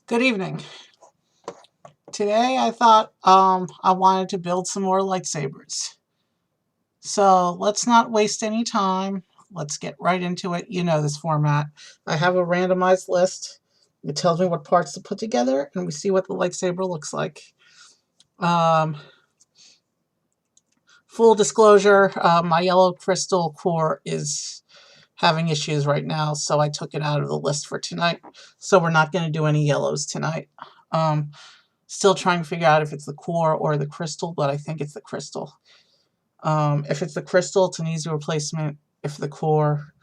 Good evening. Today I thought I wanted to build some more lightsabers. So let's not waste any time. Let's get right into it. You know this format. I have a randomized list. It tells me what parts to put together, and we see what the lightsaber looks like. Um, Full disclosure, my yellow crystal core is having issues right now, so I took it out of the list for tonight. So we're not going to do any yellows tonight. Um, Still trying to figure out if it's the core or the crystal, but I think it's the crystal. If it's the crystal, it's an easy replacement. If the core,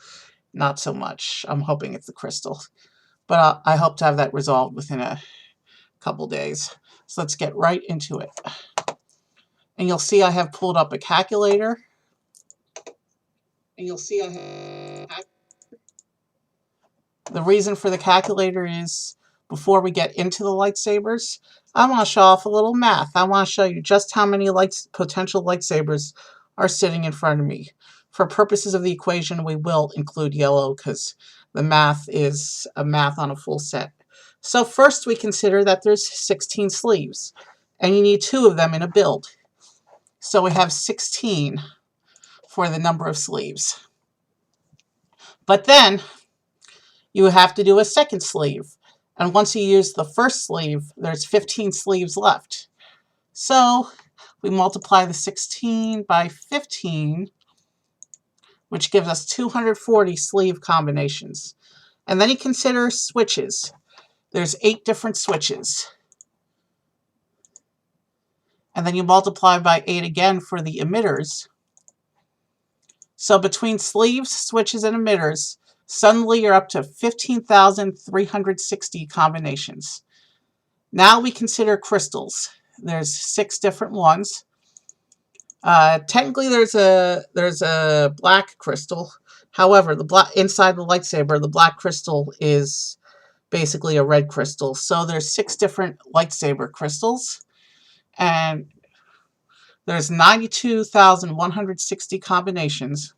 not so much. I'm hoping it's the crystal. But I hope to have that resolved within a couple days. So let's get right into it. And you'll see I have pulled up a calculator. And you'll see I have... The reason for the calculator is before we get into the lightsabers, I want to show off a little math. I want to show you just how many potential lightsabers are sitting in front of me. For purposes of the equation, we will include yellow because the math is a math on a full set. So first we consider that there's 16 sleeves, and you need 2 of them in a build. So we have 16 for the number of sleeves. But then you have to do a second sleeve. And once you use the first sleeve, there's 15 sleeves left. So we multiply the 16 by 15, which gives us 240 sleeve combinations. And then you consider switches. There's 8 different switches. And then you multiply by 8 again for the emitters. So between sleeves, switches, and emitters, suddenly you're up to 15,360 combinations. Now we consider crystals. There's 6 different ones. Technically, there's a black crystal. However, inside the lightsaber, the black crystal is basically a red crystal. So there's 6 different lightsaber crystals, and there's 92,160 combinations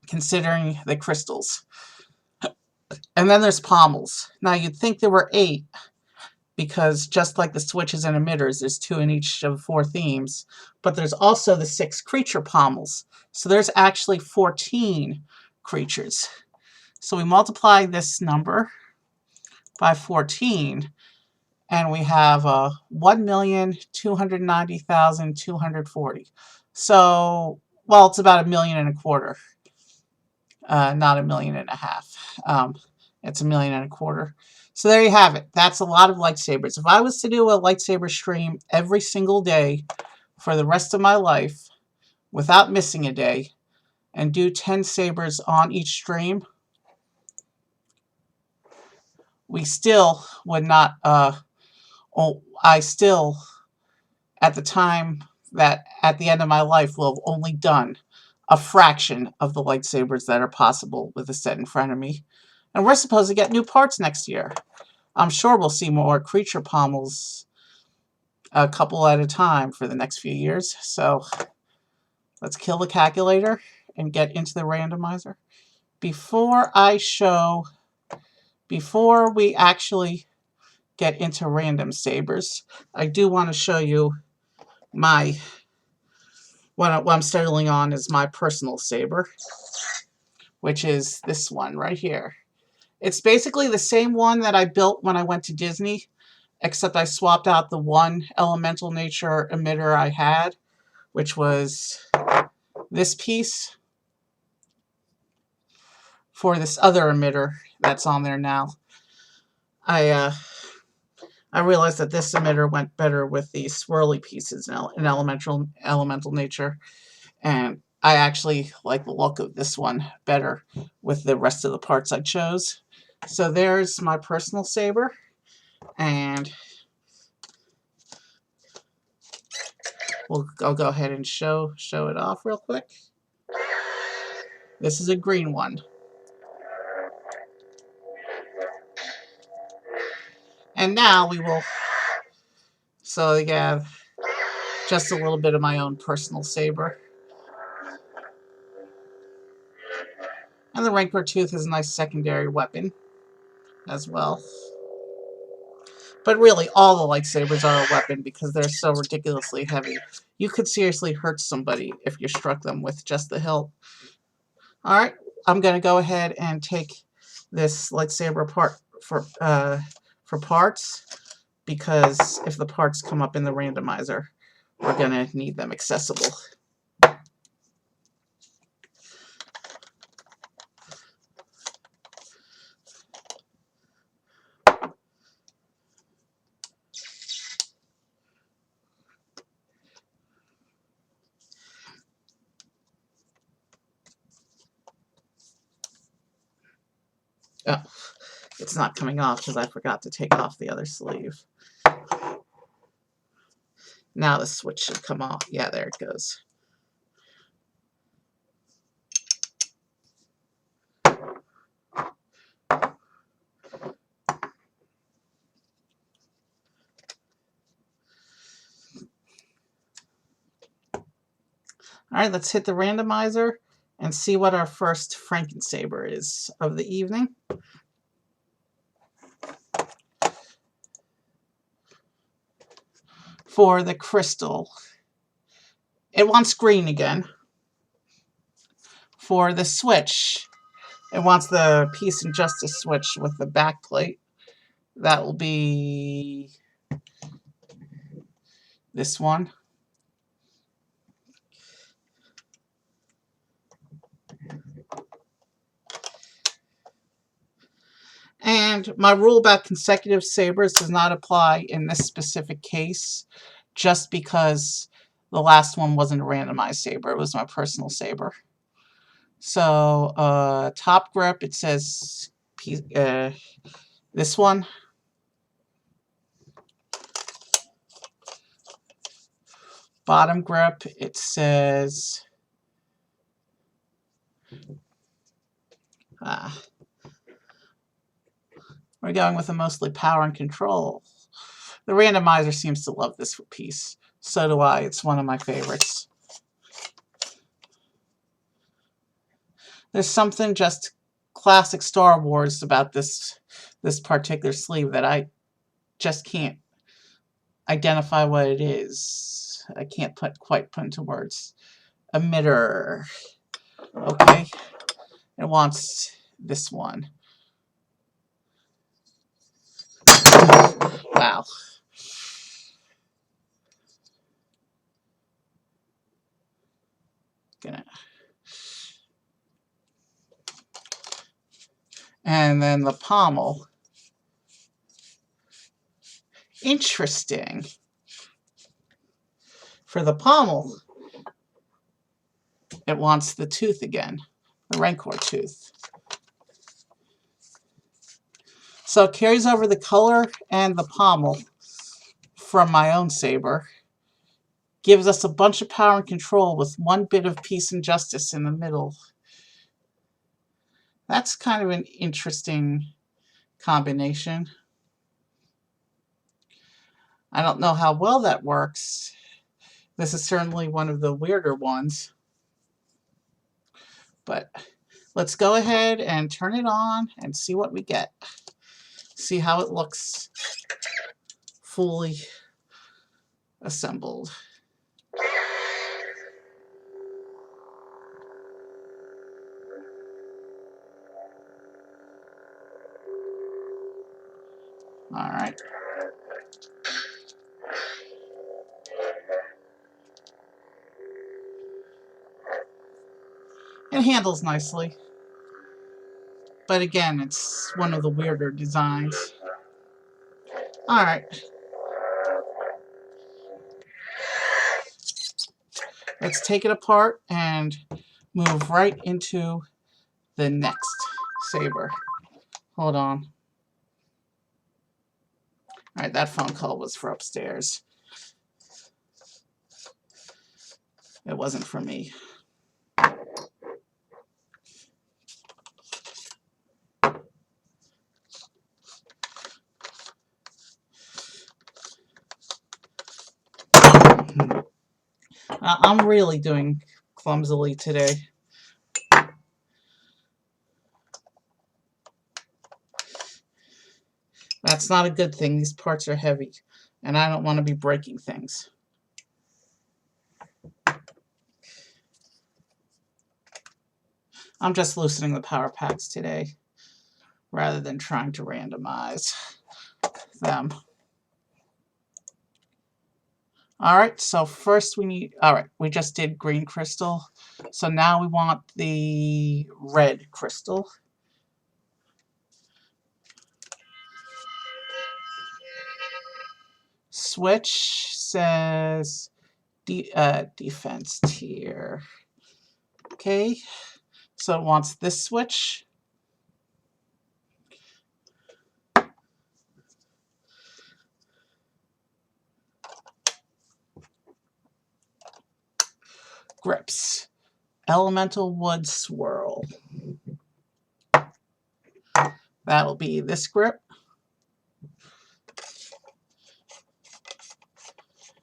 considering the crystals. And then there's pommels. Now you'd think there were 8, because just like the switches and emitters, there's 2 in each of 4 themes, but there's also the 6 creature pommels. So there's actually 14 creatures. So we multiply this number by 14, and we have 1,290,240. So, well, it's about 1,125,000. Not 1.5 million. It's 1.25 million. So there you have it. That's a lot of lightsabers. If I was to do a lightsaber stream every single day for the rest of my life without missing a day and do 10 sabers on each stream, we still would not, I still, at the time that at the end of my life, will have only done a fraction of the lightsabers that are possible with the set in front of me. And we're supposed to get new parts next year. I'm sure we'll see more creature pommels a couple at a time for the next few years. So let's kill the calculator and get into the randomizer. Before we actually get into random sabers, I do want to show you what I'm settling on is my personal saber, which is this one right here. It's basically the same one that I built when I went to Disney, except I swapped out the one elemental nature emitter I had, which was this piece, for this other emitter that's on there now. I realized that this emitter went better with the swirly pieces in elemental nature, and I actually like the look of this one better with the rest of the parts I chose. So there's my personal saber, and I'll go ahead and show it off real quick. This is a green one. And now we will, so you have just a little bit of my own personal saber. And the Rancor Tooth is a nice secondary weapon as well. But really, all the lightsabers are a weapon because they're so ridiculously heavy. You could seriously hurt somebody if you struck them with just the hilt. Alright, I'm going to go ahead and take this lightsaber apart for parts, because if the parts come up in the randomizer, we're going to need them accessible. Oh, it's not coming off because I forgot to take off the other sleeve. Now the switch should come off. Yeah, there it goes. Alright, let's hit the randomizer and see what our first Frankensaber is of the evening. For the crystal, it wants green again. For the switch, it wants the Peace and Justice switch with the back plate. That will be this one. And my rule about consecutive sabers does not apply in this specific case, just because the last one wasn't a randomized saber. It was my personal saber. So, top grip, it says this one. Bottom grip, it says we're going with a mostly power and control. The randomizer seems to love this piece. So do I. It's one of my favorites. There's something just classic Star Wars about this particular sleeve that I just can't identify what it is. I can't quite put into words. Emitter. Okay. It wants this one. Wow. And then the pommel. Interesting. For the pommel, it wants the tooth again, the Rancor tooth. So it carries over the color and the pommel from my own saber. Gives us a bunch of power and control with one bit of peace and justice in the middle. That's kind of an interesting combination. I don't know how well that works. This is certainly one of the weirder ones. But let's go ahead and turn it on and see what we get. See how it looks fully assembled. All right. It handles nicely. But again, it's one of the weirder designs. All right. Let's take it apart and move right into the next saber. Hold on. All right, that phone call was for upstairs. It wasn't for me. I'm really doing clumsily today. That's not a good thing. These parts are heavy, and I don't want to be breaking things. I'm just loosening the power packs today, rather than trying to randomize them. Alright, so first we need, alright, we just did green crystal. So now we want the red crystal. Switch says defense tier. Okay, so it wants this switch. Grips. Elemental wood swirl. That'll be this grip.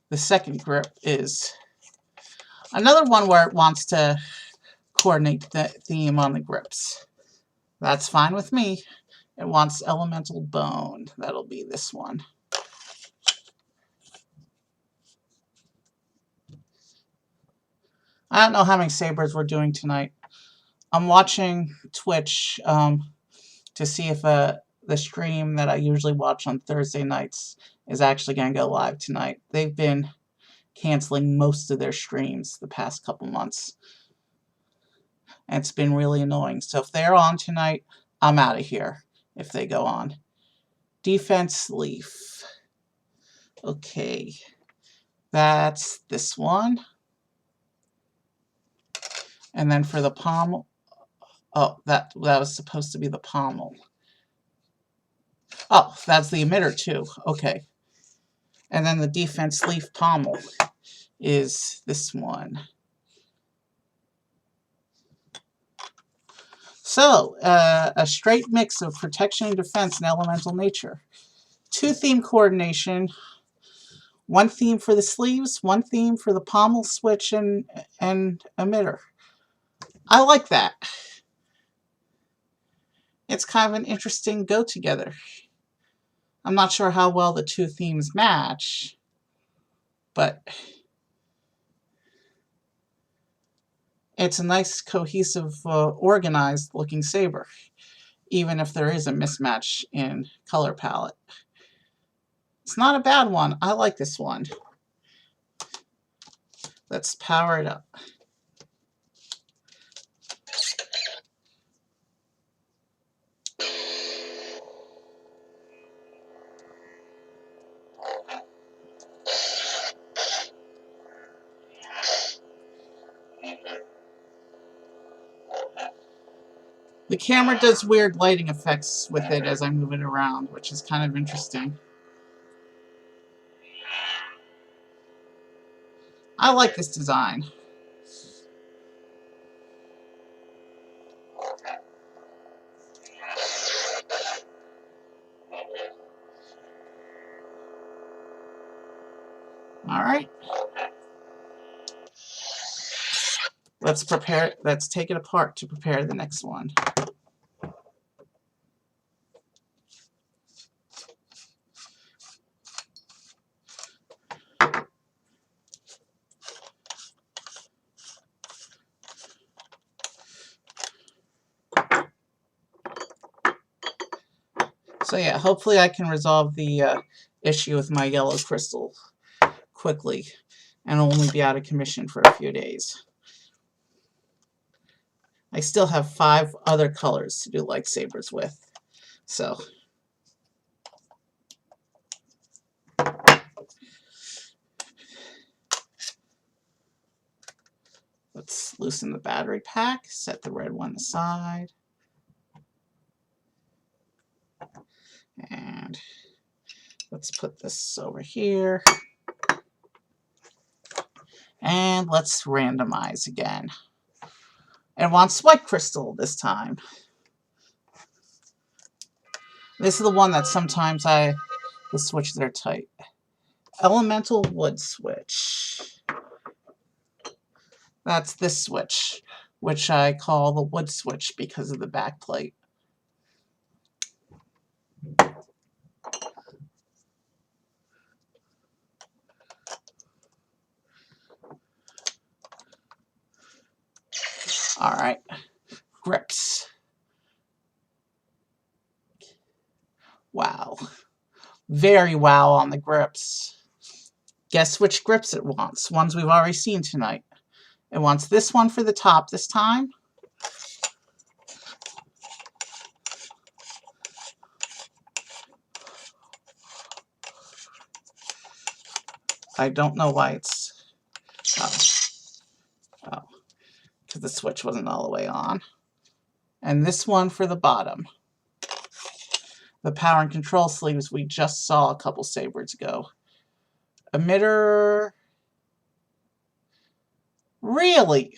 The second grip is another one where it wants to coordinate the theme on the grips. That's fine with me. It wants elemental bone. That'll be this one. I don't know how many sabers we're doing tonight. I'm watching Twitch to see if the stream that I usually watch on Thursday nights is actually going to go live tonight. They've been canceling most of their streams the past couple months. And it's been really annoying. So if they're on tonight, I'm out of here if they go on. Defense leaf. Okay. That's this one. And then for the pommel, oh, that was supposed to be the pommel. Oh, that's the emitter too. Okay. And then the defense leaf pommel is this one. So, a straight mix of protection and defense and elemental nature. 2 theme coordination. 1 theme for the sleeves, 1 theme for the pommel, switch, and emitter. I like that. It's kind of an interesting go-together. I'm not sure how well the 2 themes match, but it's a nice, cohesive, organized-looking saber, even if there is a mismatch in color palette. It's not a bad one. I like this one. Let's power it up. The camera does weird lighting effects with it as I move it around, which is kind of interesting. I like this design. Alright. Let's take it apart to prepare the next one. So yeah, hopefully I can resolve the issue with my yellow crystal quickly and only be out of commission for a few days. I still have 5 other colors to do lightsabers with, so let's loosen the battery pack, set the red one aside, and let's put this over here, and let's randomize again. It wants white crystal this time. This is the one that sometimes the switches are tight. Elemental wood switch. That's this switch, which I call the wood switch because of the back plate. Wow. Very wow on the grips. Guess which grips it wants? Ones we've already seen tonight. It wants this one for the top this time. I don't know why it's... Oh, because the switch wasn't all the way on. And this one for the bottom. The power and control sleeves we just saw a couple sabers ago. Emitter... Really?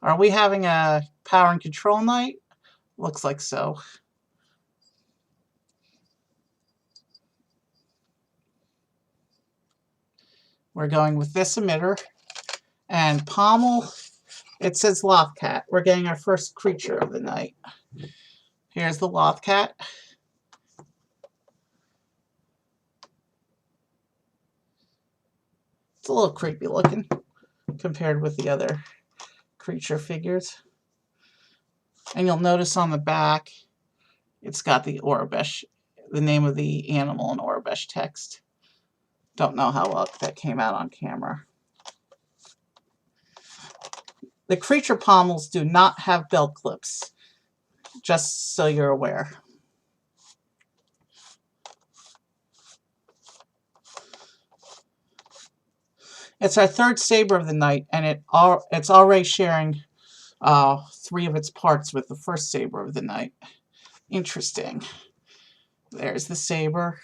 Are we having a power and control night? Looks like so. We're going with this emitter. And pommel, it says Lothcat. We're getting our first creature of the night. Here's the Lothcat. It's a little creepy looking compared with the other creature figures. And you'll notice on the back, it's got the Aurebesh, the name of the animal in Aurebesh text. Don't know how well that came out on camera. The creature pommels do not have belt clips, just so you're aware. It's our third saber of the night, and it's already sharing 3 of its parts with the first saber of the night. Interesting. There's the saber.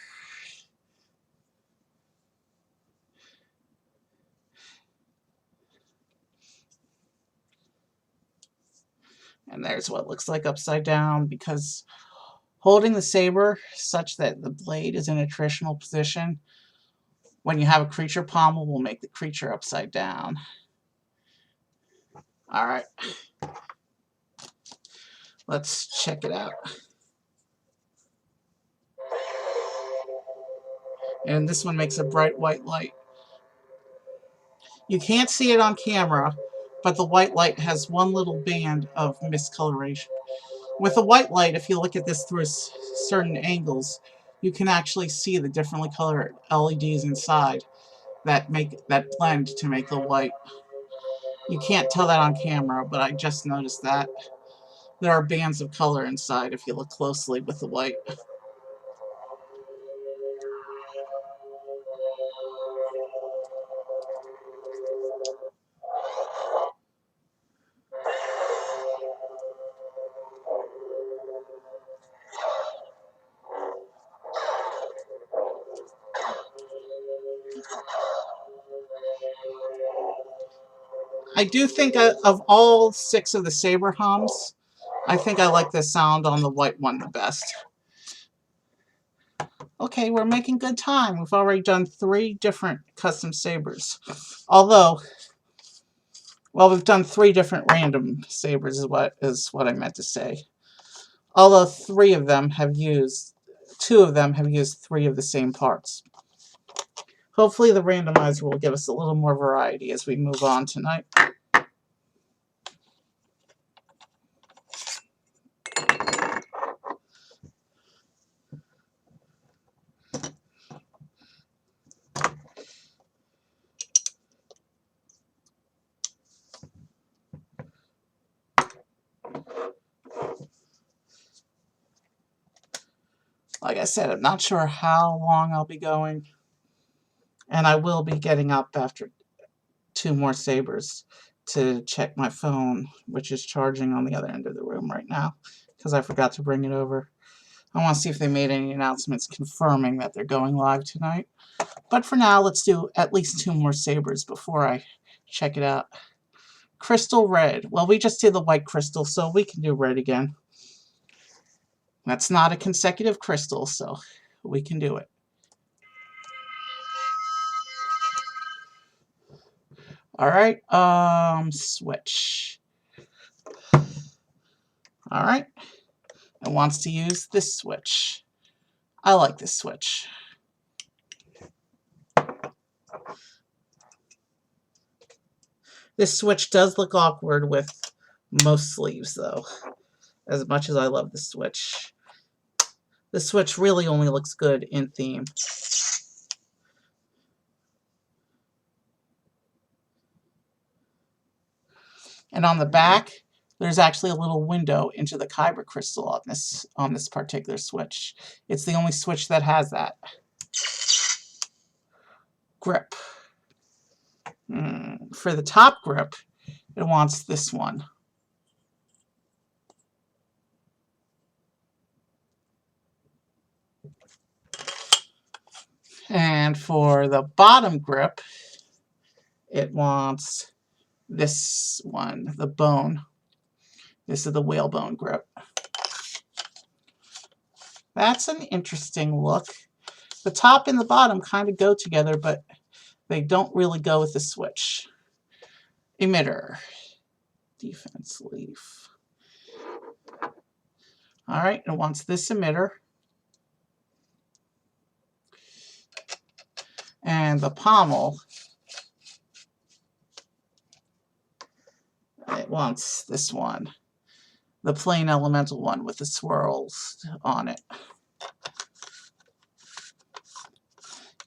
And there's what it looks like upside down, because holding the saber such that the blade is in a traditional position when you have a creature pommel will make the creature upside down. Alright. Let's check it out. And this one makes a bright white light. You can't see it on camera, but the white light has one little band of miscoloration. With the white light, if you look at this through certain angles, you can actually see the differently colored LEDs inside that blend to make the white. You can't tell that on camera, but I just noticed that. There are bands of color inside if you look closely with the white. I do think of all 6 of the saber hums, I think I like the sound on the white one the best. Okay, we're making good time. We've already done 3 different custom sabers. Although, well, we've done 3 different random sabers is what I meant to say. Although 2 of them have used 3 of the same parts. Hopefully the randomizer will give us a little more variety as we move on tonight. Like I said, I'm not sure how long I'll be going. And I will be getting up after 2 more sabers to check my phone, which is charging on the other end of the room right now, because I forgot to bring it over. I want to see if they made any announcements confirming that they're going live tonight. But for now, let's do at least 2 more sabers before I check it out. Crystal red. Well, we just did the white crystal, so we can do red again. That's not a consecutive crystal, so we can do it. Alright, switch. Alright. It wants to use this switch. I like this switch. This switch does look awkward with most sleeves, though, as much as I love the switch. The switch really only looks good in theme. And on the back, there's actually a little window into the kyber crystal on this particular switch. It's the only switch that has that. Grip. For the top grip, it wants this one. And for the bottom grip, it wants this one, the bone. This is the whalebone grip. That's an interesting look. The top and the bottom kind of go together, but they don't really go with the switch. Emitter. Defense leaf. All right, it wants this emitter. And the pommel, it wants this one. The plain elemental one with the swirls on it.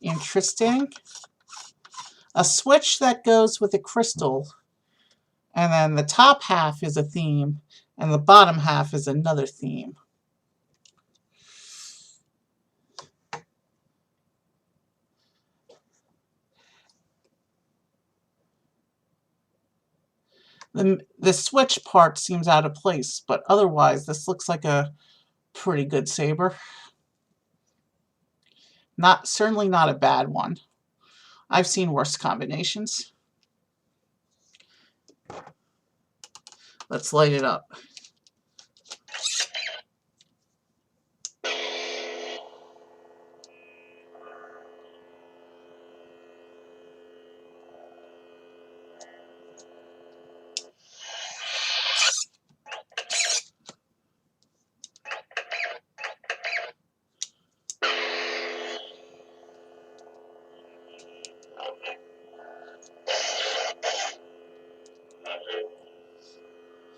Interesting. A switch that goes with a crystal, and then the top half is a theme, and the bottom half is another theme. The switch part seems out of place, but otherwise this looks like a pretty good saber. Certainly not a bad one. I've seen worse combinations. Let's light it up.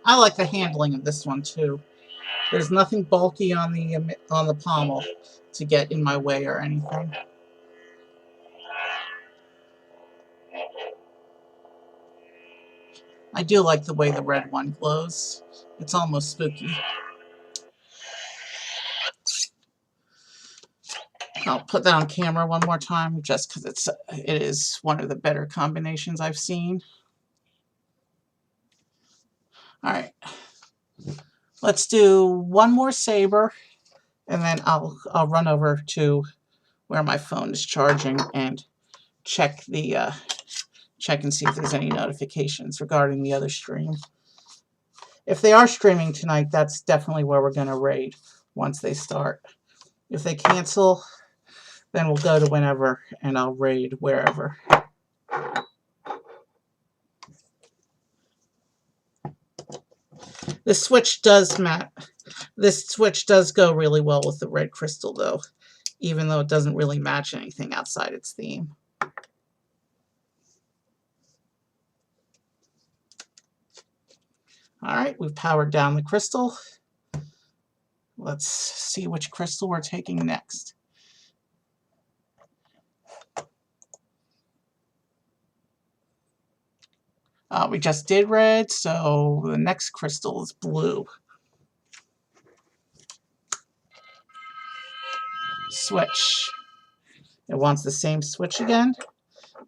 I like the handling of this one too. There's nothing bulky on the pommel to get in my way or anything. I do like the way the red one glows. It's almost spooky. I'll put that on camera one more time just because it is one of the better combinations I've seen. All right. Let's do one more saber, and then I'll run over to where my phone is charging and check and see if there's any notifications regarding the other stream. If they are streaming tonight, that's definitely where we're going to raid once they start. If they cancel, then we'll go to whenever, and I'll raid wherever. This switch does go really well with the red crystal, though, even though it doesn't really match anything outside its theme. All right, we've powered down the crystal. Let's see which crystal we're taking next. We just did red, so the next crystal is blue. Switch. It wants the same switch again.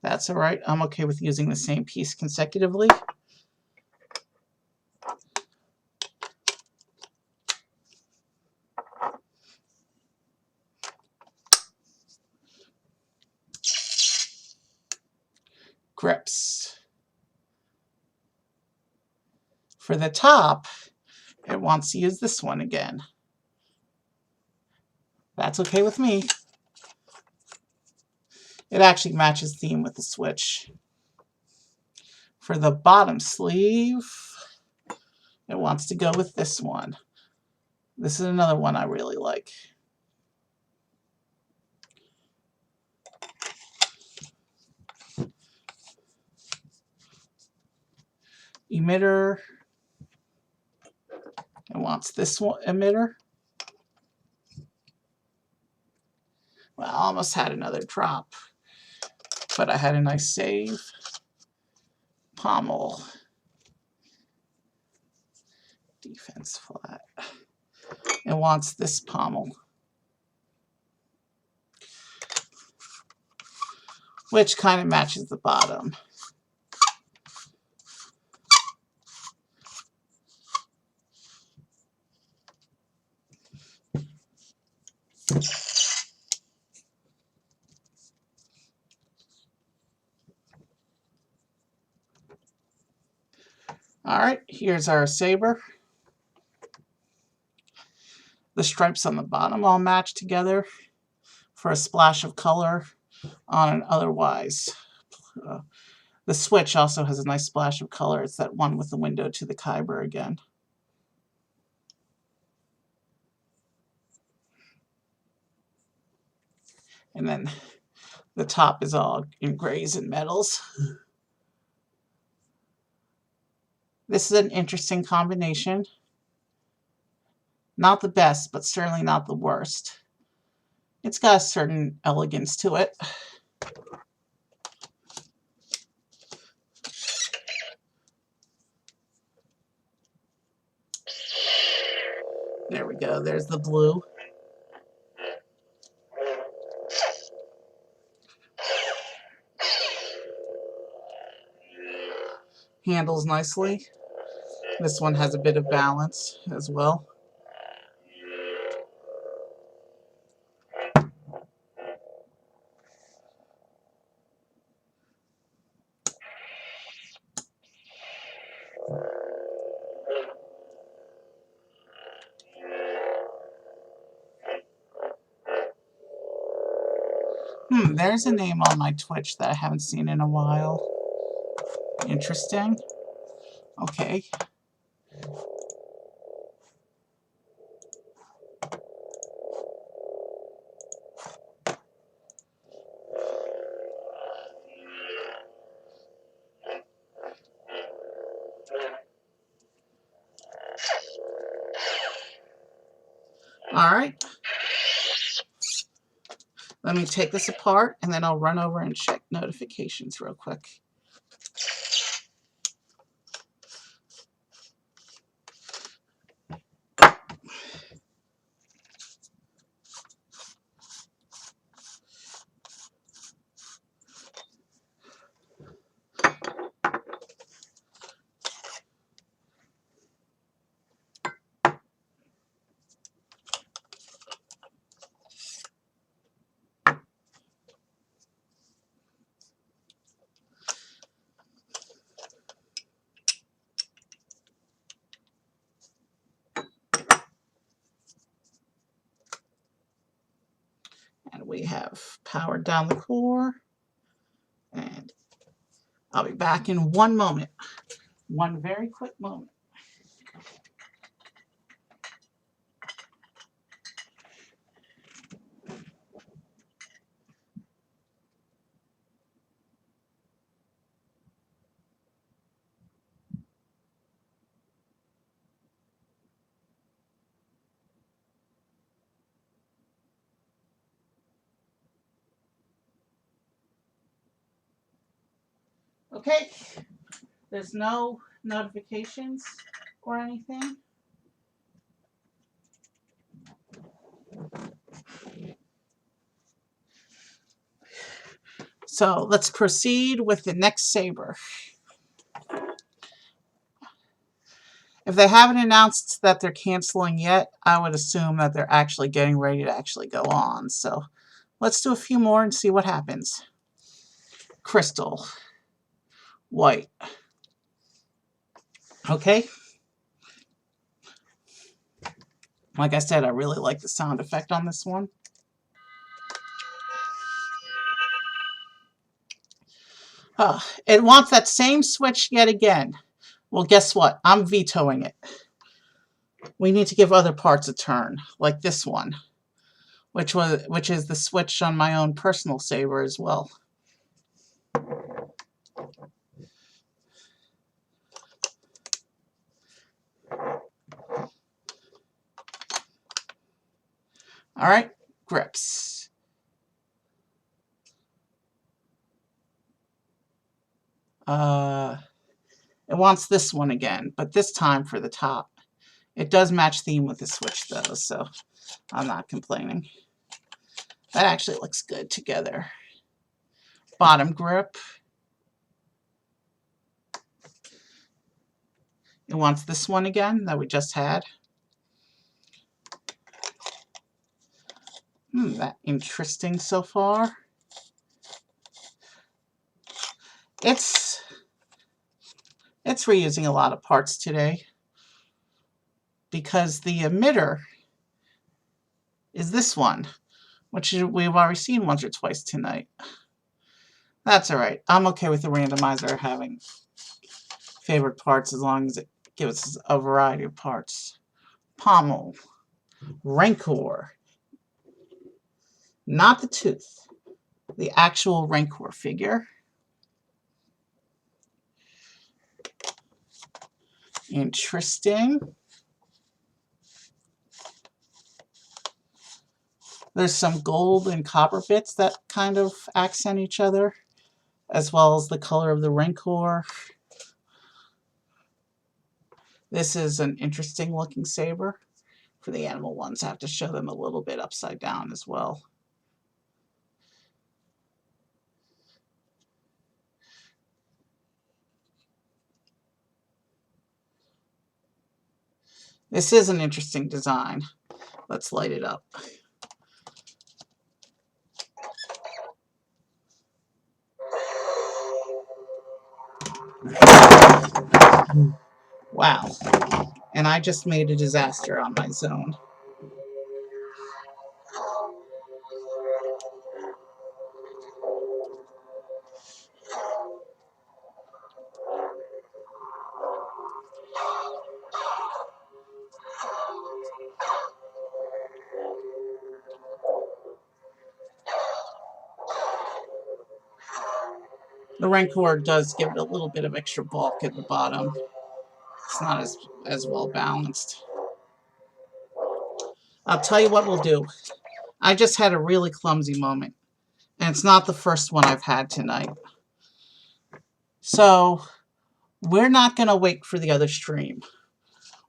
That's all right. I'm okay with using the same piece consecutively. Grips. For the top, it wants to use this one again. That's okay with me. It actually matches theme with the switch. For the bottom sleeve, it wants to go with this one. This is another one I really like. Emitter. It wants this one emitter. Well, I almost had another drop, but I had a nice save. Pommel. Defense flat. It wants this pommel, which kind of matches the bottom. Alright, here's our saber. The stripes on the bottom all match together for a splash of color on an otherwise. The switch also has a nice splash of color. It's that one with the window to the Kyber again. And then the top is all in grays and metals. This is an interesting combination. Not the best, but certainly not the worst. It's got a certain elegance to it. There we go. There's the blue. Handles nicely. This one has a bit of balance as well. There's a name on my Twitch that I haven't seen in a while. Interesting. Okay. Alright. Let me take this apart and then I'll run over and check notifications real quick. And we have powered down the core. And I'll be back in one moment. One very quick moment. Okay, there's no notifications or anything. So let's proceed with the next saber. If they haven't announced that they're canceling yet, I would assume that they're actually getting ready to actually go on. So let's do a few more and see what happens. Crystal. White. Okay. Like I said, I really like the sound effect on this one. It wants that same switch yet again. Well, guess what? I'm vetoing it. We need to give other parts a turn, like this one, which is the switch on my own personal saber as well. All right, grips. It wants this one again, but this time for the top. It does match theme with the switch though, so I'm not complaining. That actually looks good together. Bottom grip. It wants this one again that we just had. That interesting so far. It's reusing a lot of parts today because the emitter is this one, which we've already seen once or twice tonight. That's all right. I'm okay with the randomizer having favorite parts as long as it gives us a variety of parts. Pommel, Rancor, not the tooth, the actual Rancor figure. Interesting. There's some gold and copper bits that kind of accent each other, as well as the color of the Rancor. This is an interesting looking saber. For the animal ones, I have to show them a little bit upside down as well. This is an interesting design. Let's light it up. Wow. And I just made a disaster on my zone. The Rancor does give it a little bit of extra bulk at the bottom. It's not as well balanced. I'll tell you what we'll do. I just had a really clumsy moment, and it's not the first one I've had tonight. So we're not going to wait for the other stream.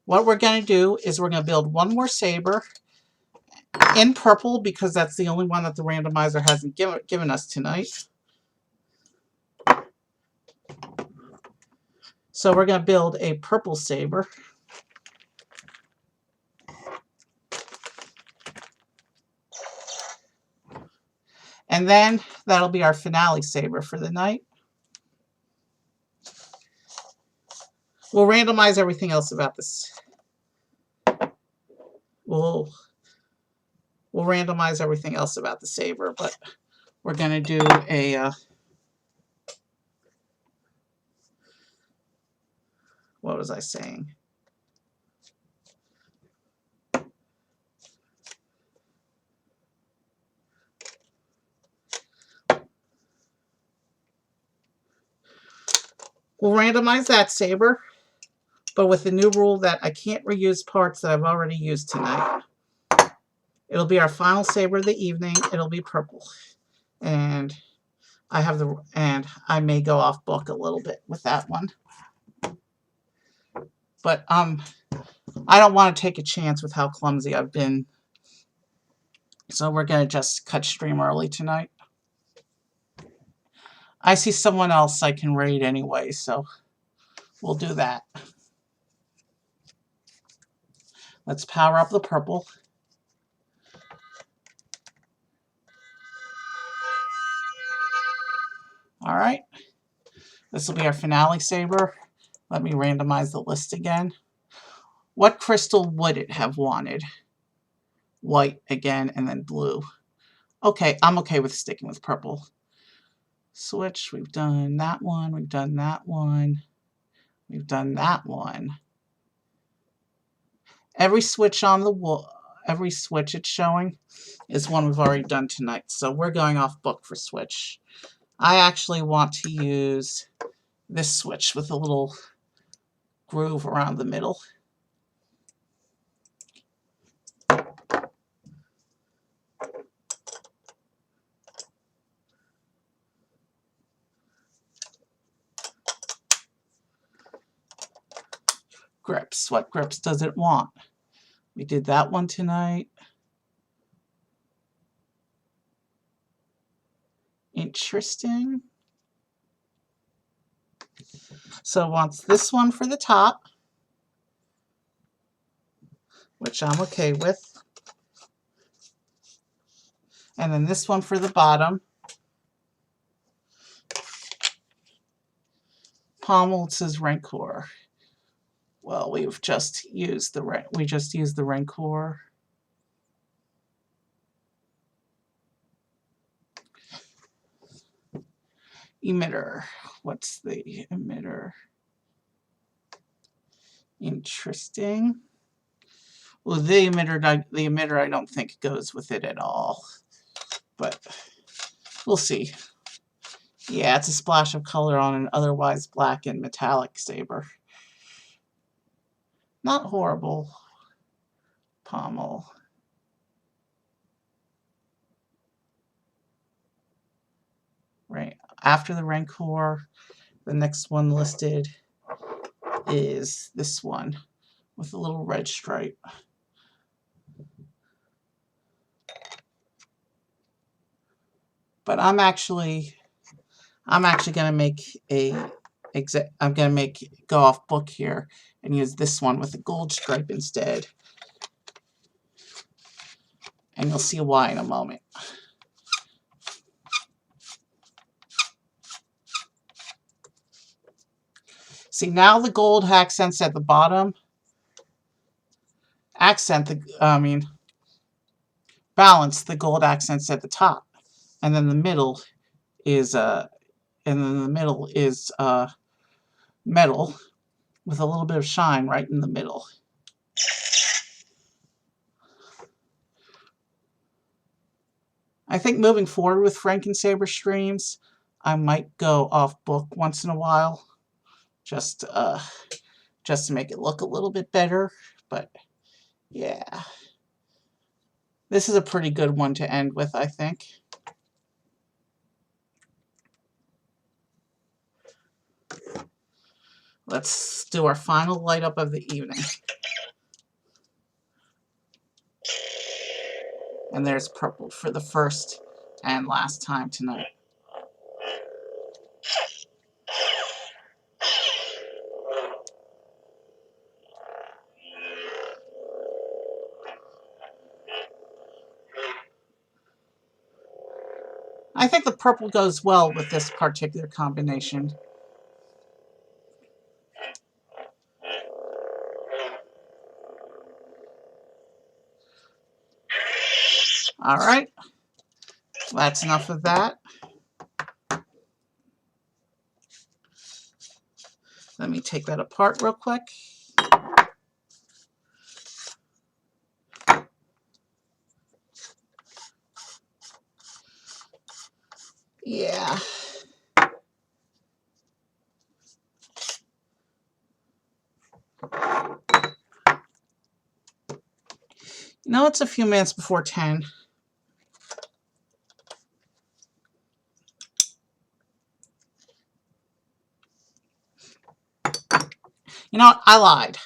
What we're going to do is we're going to build one more saber in purple because that's the only one that the randomizer hasn't given us tonight. So we're going to build a purple saber. And then that'll be our finale saber for the night. We'll randomize everything else about this. We'll randomize everything else about the saber, but we're going to do a what was I saying? We'll randomize that saber, but with the new rule that I can't reuse parts that I've already used tonight. It'll be our final saber of the evening. It'll be purple. And I may go off book a little bit with that one. But I don't want to take a chance with how clumsy I've been. So we're going to just cut stream early tonight. I see someone else I can raid anyway, so we'll do that. Let's power up the purple. All right. This will be our finale saber. Let me randomize the list again. What crystal would it have wanted? White again, and then blue. Okay, I'm okay with sticking with purple. Switch, we've done that one, we've done that one, we've done that one. Every switch on the wall, every switch it's showing is one we've already done tonight. So we're going off book for switch. I actually want to use this switch with a little groove around the middle. Grips. What grips does it want? We did that one tonight. Interesting. So it wants this one for the top, which I'm okay with. And then this one for the bottom. Pommel says Rancor. Well, we've just used the Rancor. Emitter. What's the emitter? Interesting. Well, the emitter I don't think goes with it at all, but we'll see. Yeah, it's a splash of color on an otherwise black and metallic saber. Not horrible. Pommel. Right after the Rancor, the next one listed is this one with a little red stripe. But I'm actually gonna make go off book here and use this one with a gold stripe instead. And you'll see why in a moment. See, now the gold accents at the bottom balance the gold accents at the top, and then the middle is metal with a little bit of shine right in the middle. I think moving forward with Frankensaber streams, I might go off book once in a while, just to make it look a little bit better. But yeah, this is a pretty good one to end with, I think. Let's do our final light up of the evening. And there's purple for the first and last time tonight. I think the purple goes well with this particular combination. All right, that's enough of that. Let me take that apart real quick. Yeah. You know, it's a few minutes before 10. You know what? I lied.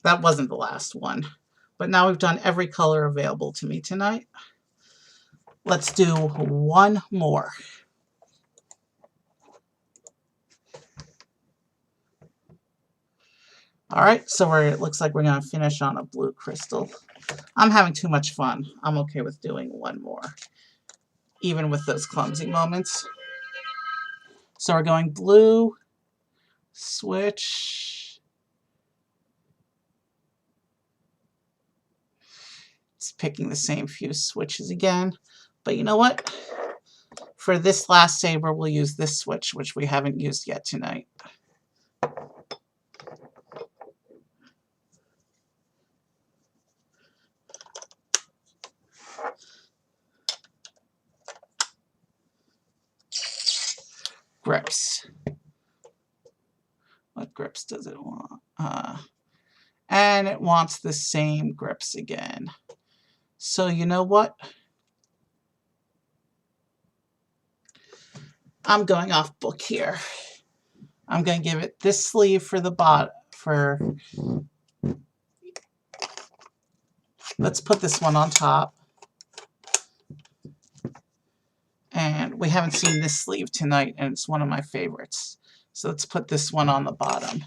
That wasn't the last one. But now we've done every color available to me tonight. Let's do one more. All right, so it looks like we're going to finish on a blue crystal. I'm having too much fun. I'm okay with doing one more, even with those clumsy moments. So we're going blue, switch. It's picking the same few switches again. But you know what? For this last saber, we'll use this switch, which we haven't used yet tonight. Grips. What grips does it want? And it wants the same grips again. So you know what? I'm going off book here. I'm going to give it this sleeve for the for... Let's put this one on top. And we haven't seen this sleeve tonight, and it's one of my favorites. So let's put this one on the bottom.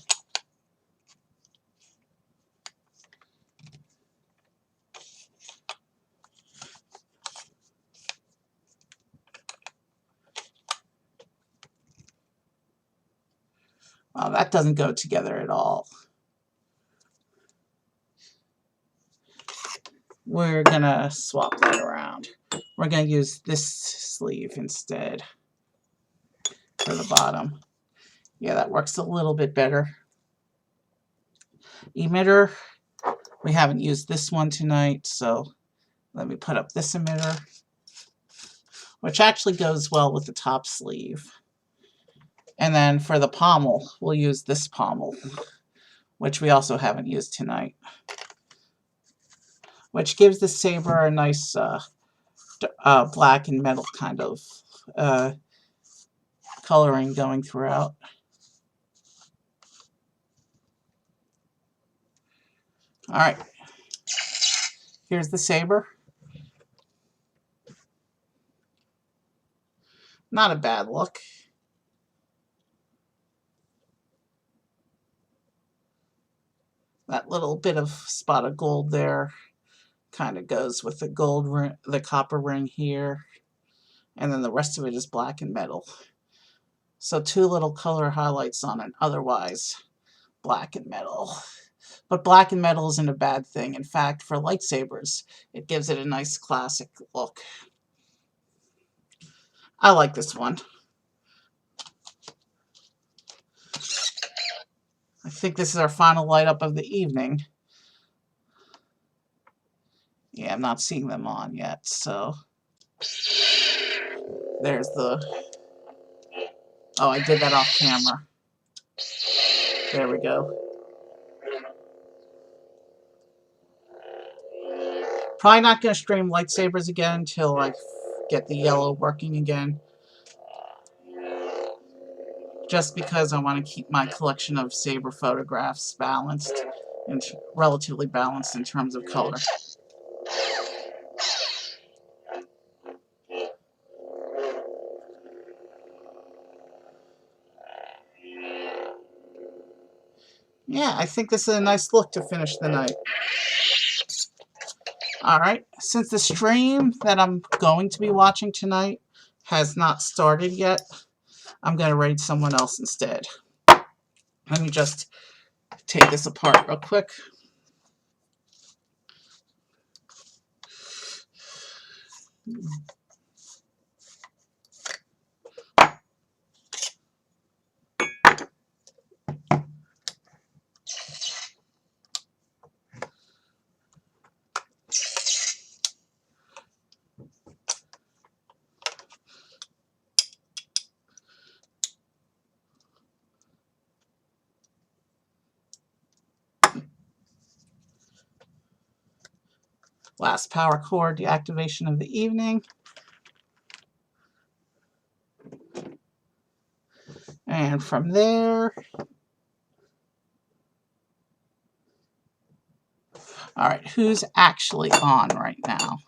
Well, that doesn't go together at all. We're gonna swap that around. We're gonna use this sleeve instead for the bottom. Yeah, that works a little bit better. Emitter, we haven't used this one tonight, so let me put up this emitter, which actually goes well with the top sleeve. And then for the pommel, we'll use this pommel, which we also haven't used tonight, which gives the saber a nice black and metal kind of coloring going throughout. All right, here's the saber. Not a bad look. That little bit of spot of gold there kind of goes with the gold ring, the copper ring here, and then the rest of it is black and metal. So two little color highlights on it, otherwise black and metal. But black and metal isn't a bad thing. In fact, for lightsabers, it gives it a nice classic look. I like this one. I think this is our final light up of the evening. Yeah, I'm not seeing them on yet, so there's the... Oh, I did that off camera. There we go. Probably not going to stream lightsabers again until I get the yellow working again. Just because I want to keep my collection of saber photographs balanced, and relatively balanced in terms of color. Yeah, I think this is a nice look to finish the night. Alright, since the stream that I'm going to be watching tonight has not started yet, I'm going to raid someone else instead. Let me just take this apart real quick. Last power cord deactivation of the evening. And from there... Alright, who's actually on right now?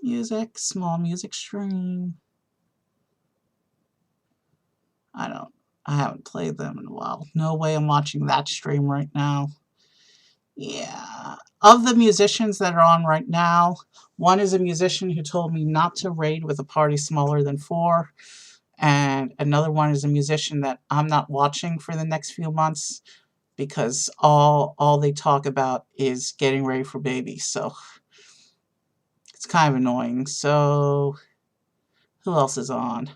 Music, small music stream. I haven't played them in a while. No way I'm watching that stream right now. Yeah. Of the musicians that are on right now, one is a musician who told me not to raid with a party smaller than 4. And another one is a musician that I'm not watching for the next few months because all they talk about is getting ready for baby. So it's kind of annoying. So who else is on?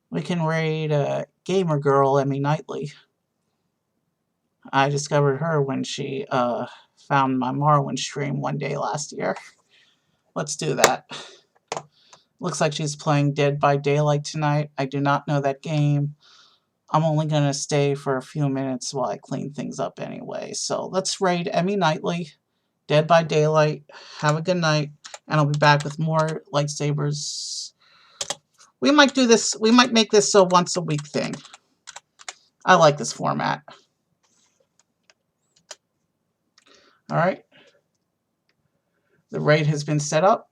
We can raid Gamer Girl Emmy Knightley. I discovered her when she found my Morrowind stream one day last year. Let's do that. Looks like she's playing Dead by Daylight tonight. I do not know that game. I'm only going to stay for a few minutes while I clean things up anyway. So let's raid Emmy Knightley, Dead by Daylight. Have a good night. And I'll be back with more lightsabers. We might do this. We might make this a once a week thing. I like this format. All right. The raid has been set up.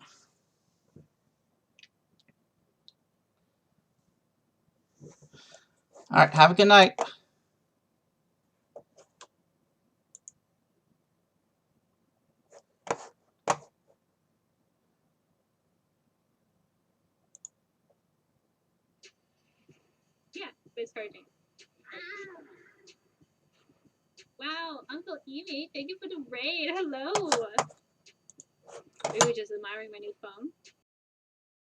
All right. Have a good night. Yeah, it's hurting. Wow, Uncle Evie, thank you for the raid. Hello. We were just admiring my new phone.